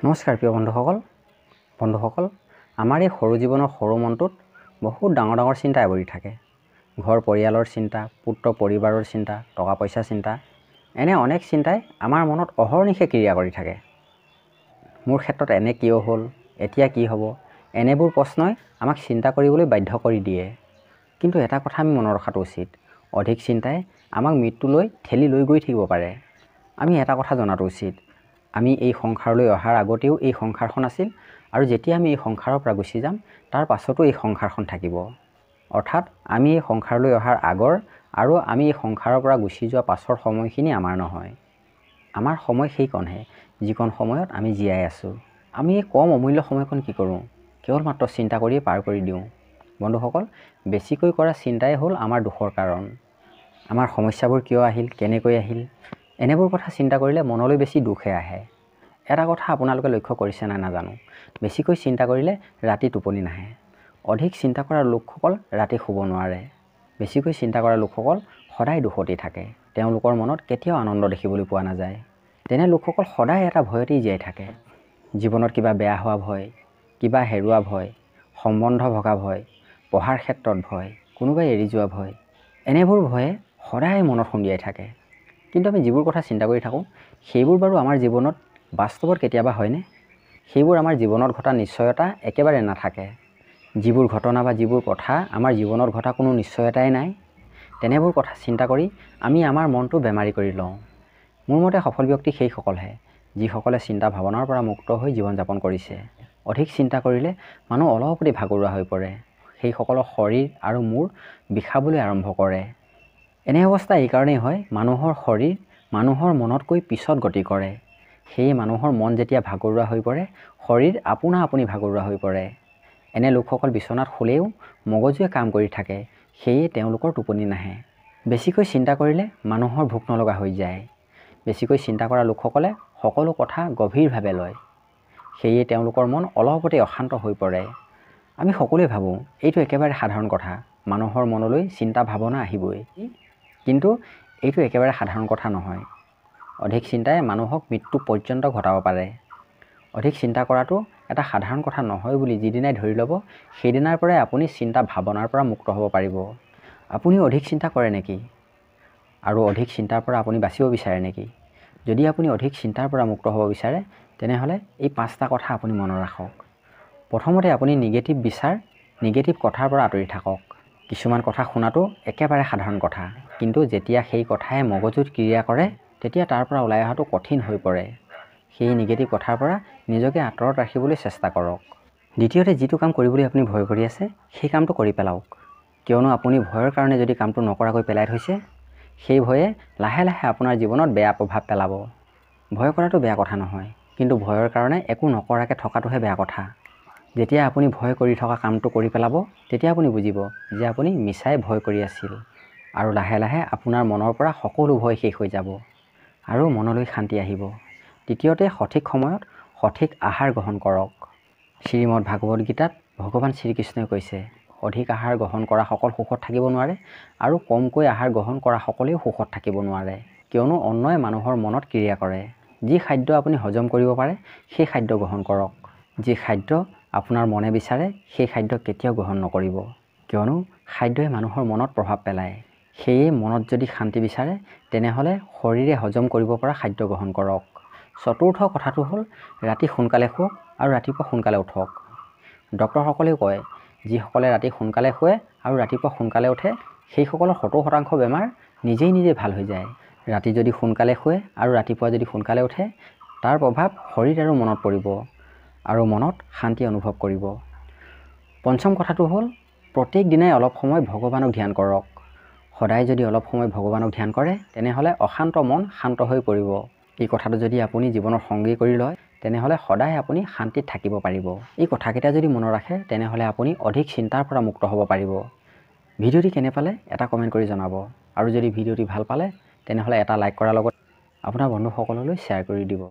নমস্কাৰ প্ৰিয় বন্ধুসকল আমাৰ এই সৰু জীৱনৰ সৰু মনটোত বহুত ডাঙৰ ডাঙৰ চিন্তা আৱৰি থাকে। ঘৰ পৰিয়ালৰ চিন্তা, পুত্ৰ পৰিবাৰৰ চিন্তা, টকা পইচা চিন্তা, এনে অনেক চিন্তাই আমাৰ মনত অহৰ্নিশে ক্ৰিয়া কৰি থাকে। মোৰ ক্ষেত্ৰত এনে কিয় হ'ল, এতিয়া কি হ'ব, এনেবোৰ প্ৰশ্নই আমাক চিন্তা কৰিবলৈ বাধ্য কৰি দিয়ে। কিন্তু এটা কথা আমি মনত ৰখাটো উচিত, অধিক চিন্তাই আমাক মৃত্যুলৈ ঠেলি লৈ গৈ থাকিব পাৰে। আমি এটা কথা জনাটো উচিত, আমি এই সংসাৰলৈ অহাৰ আগতেও এই সংসাৰখন আছিল, আৰু যেতিয়া আমি এই সংসাৰৰ পৰা গুচি যাম তাৰ পাছতো এই সংসাৰখন থাকিব। অৰ্থাৎ আমি এই সংসাৰলৈ অহাৰ আগৰ আৰু আমি এই সংসাৰৰ পৰা গুচি যোৱা পাছৰ সময়খিনি আমাৰ নহয়। আমাৰ সময় সেইকণহে, যিকণ সময়ত আমি জীয়াই আছোঁ। আমি এই কম অমূল্য সময়কণ কি কৰোঁ? কেৱল মাত্ৰ চিন্তা কৰিয়ে পাৰ কৰি দিওঁ। বন্ধুসকল, বেছিকৈ কৰা চিন্তাই হ'ল আমাৰ দুখৰ কাৰণ। আমাৰ সমস্যাবোৰ কিয় আহিল, কেনেকৈ আহিল, এনেবোৰ কথা চিন্তা কৰিলে মনলৈ বেছি দুখহে আহে। এটা কথা আপোনালোকে লক্ষ্য কৰিছে নাই নাজানো, বেছিকৈ চিন্তা কৰিলে ৰাতি টোপনি নাহে। অধিক চিন্তা কৰা লোকসকল ৰাতি শুব নোৱাৰে। বেছিকৈ চিন্তা কৰা লোকসকল সদায় দুখতেই থাকে। তেওঁলোকৰ মনত কেতিয়াও আনন্দ দেখিবলৈ পোৱা নাযায়। তেনে লোকসকল সদায় এটা ভয়তেই জীয়াই থাকে। জীৱনত কিবা বেয়া হোৱা ভয়, কিবা হেৰুৱা ভয়, সম্বন্ধ ভগা ভয়, পঢ়াৰ ক্ষেত্ৰত ভয়, কোনোবাই এৰি যোৱা ভয়, এনেবোৰ ভয়ে সদায় মনত খুন্দিয়াই থাকে। কিন্তু আমি যিবোৰ কথা চিন্তা কৰি থাকোঁ সেইবোৰ বাৰু আমাৰ জীৱনত বাস্তৱত কেতিয়াবা হয়নে? সেইবোৰ আমাৰ জীৱনত ঘটা নিশ্চয়তা একেবাৰে নাথাকে। যিবোৰ ঘটনা বা যিবোৰ কথা আমাৰ জীৱনত ঘটা কোনো নিশ্চয়তাই নাই, তেনেবোৰ কথা চিন্তা কৰি আমি আমাৰ মনটো বেমাৰী কৰি লওঁ। মোৰ মতে সফল ব্যক্তি সেইসকলহে যিসকলে চিন্তা ভাৱনাৰ পৰা মুক্ত হৈ জীৱন যাপন কৰিছে। অধিক চিন্তা কৰিলে মানুহ অলপতে ভাগৰুৱা হৈ পৰে। সেইসকলৰ শৰীৰ আৰু মূৰ বিষাবলৈ আৰম্ভ কৰে। এনে অৱস্থা এইকাৰণেই হয়, মানুহৰ শৰীৰ মানুহৰ মনতকৈ পিছত গতি কৰে। সেয়ে মানুহৰ মন যেতিয়া ভাগৰুৱা হৈ পৰে, শৰীৰ আপোনা আপুনি ভাগৰুৱা হৈ পৰে। এনে লোকসকল বিচনাত শুলেও মগজুৱে কাম কৰি থাকে, সেয়ে তেওঁলোকৰ টোপনি নাহে। বেছিকৈ চিন্তা কৰিলে মানুহৰ ভোক নলগা হৈ যায়। বেছিকৈ চিন্তা কৰা লোকসকলে সকলো কথা গভীৰভাৱে লয়, সেয়ে তেওঁলোকৰ মন অলপতে অশান্ত হৈ পৰে। আমি সকলোৱে ভাবোঁ এইটো একেবাৰে সাধাৰণ কথা, মানুহৰ মনলৈ চিন্তা ভাৱনা আহিবই। কিন্তু এইটো একেবাৰে সাধাৰণ কথা নহয়। অধিক চিন্তাই মানুহক মৃত্যু পৰ্যন্ত ঘটাব পাৰে। অধিক চিন্তা কৰাটো এটা সাধাৰণ কথা নহয় বুলি যিদিনাই ধৰি ল'ব, সেইদিনাৰ পৰাই আপুনি চিন্তা ভাৱনাৰ পৰা মুক্ত হ'ব পাৰিব। আপুনি অধিক চিন্তা কৰে নেকি? আৰু অধিক চিন্তাৰ পৰা আপুনি বাচিব বিচাৰে নেকি? যদি আপুনি অধিক চিন্তাৰ পৰা মুক্ত হ'ব বিচাৰে, তেনেহ'লে এই 5টা কথা আপুনি মনত ৰাখক। প্ৰথমতে আপুনি নিগেটিভ বিচাৰ, নিগেটিভ কথাৰ পৰা আঁতৰি থাকক। কিছুমান কথা শুনাটো একেবাৰে সাধাৰণ কথা, কিন্তু যেতিয়া সেই কথাই মগজুত ক্ৰিয়া কৰে তেতিয়া তাৰ পৰা ওলাই অহাটো কঠিন হৈ পৰে। সেই নিগেটিভ কথাৰ পৰা নিজকে আঁতৰত ৰাখিবলৈ চেষ্টা কৰক। দ্বিতীয়তে, যিটো কাম কৰিবলৈ আপুনি ভয় কৰি আছে সেই কামটো কৰি পেলাওক। কিয়নো আপুনি ভয়ৰ কাৰণে যদি কামটো নকৰাকৈ পেলাই থৈছে, সেই ভয়ে লাহে লাহে আপোনাৰ জীৱনত বেয়া প্ৰভাৱ পেলাব। ভয় কৰাটো বেয়া কথা নহয়, কিন্তু ভয়ৰ কাৰণে একো নকৰাকৈ থকাটোহে বেয়া কথা। যেতিয়া আপুনি ভয় কৰি থকা কামটো কৰি পেলাব, তেতিয়া আপুনি বুজিব যে আপুনি মিছাই ভয় কৰি আছিল, আৰু লাহে লাহে আপোনাৰ মনৰ পৰা সকলো ভয় শেষ হৈ যাব আৰু মনলৈ শান্তি আহিব। তৃতীয়তে, সঠিক সময়ত সঠিক আহাৰ গ্ৰহণ কৰক। শ্ৰীমদ ভাগৱত গীতাত ভগৱান শ্ৰীকৃষ্ণই কৈছে, অধিক আহাৰ গ্ৰহণ কৰা সকল সুখত থাকিব নোৱাৰে, আৰু কমকৈ আহাৰ গ্ৰহণ কৰা সকলেও সুখত থাকিব নোৱাৰে। কিয়নো অন্নই মানুহৰ মনত ক্ৰিয়া কৰে। যি খাদ্য আপুনি হজম কৰিব পাৰে সেই খাদ্য গ্ৰহণ কৰক। যি খাদ্য আপোনাৰ মনে বিচাৰে সেই খাদ্য কেতিয়াও গ্ৰহণ নকৰিব, কিয়নো খাদ্যই মানুহৰ মনত প্ৰভাৱ পেলায়। সেয়ে মনত যদি শান্তি বিচাৰে, তেনেহ'লে শৰীৰে হজম কৰিব পৰা খাদ্য গ্ৰহণ কৰক। চতুৰ্থ কথাটো হ'ল, ৰাতি সোনকালে শুৱক আৰু ৰাতিপুৱা সোনকালে উঠক। ডক্তৰসকলেও কয়, যিসকলে ৰাতি সোনকালে শুৱে আৰু ৰাতিপুৱা সোনকালে উঠে, সেইসকলৰ 70% বেমাৰ নিজেই ভাল হৈ যায়। ৰাতি যদি সোনকালে শুৱে আৰু ৰাতিপুৱা যদি সোনকালে উঠে, তাৰ প্ৰভাৱ শৰীৰ আৰু মনত পৰিব, আৰু মনত শান্তি অনুভৱ কৰিব। পঞ্চম কথাটো হ'ল, প্ৰত্যেক দিনাই অলপ সময় ভগৱানক ধ্যান কৰক। সদায় যদি অলপ সময় ভগৱানক ধ্যান কৰে, তেনেহ'লে অশান্ত মন শান্ত হৈ পৰিব। এই কথাটো যদি আপুনি জীৱনৰ সংগী কৰি লয়, তেনেহ'লে সদায় আপুনি শান্তিত থাকিব পাৰিব। এই কথাকেইটা যদি মনত ৰাখে, তেনেহ'লে আপুনি অধিক চিন্তাৰ পৰা মুক্ত হ'ব পাৰিব। ভিডিঅ'টি কেনে পালে এটা কমেণ্ট কৰি জনাব, আৰু যদি ভিডিঅ'টি ভাল পালে তেনেহ'লে এটা লাইক কৰাৰ লগত আপোনাৰ বন্ধুসকললৈ শ্বেয়াৰ কৰি দিব।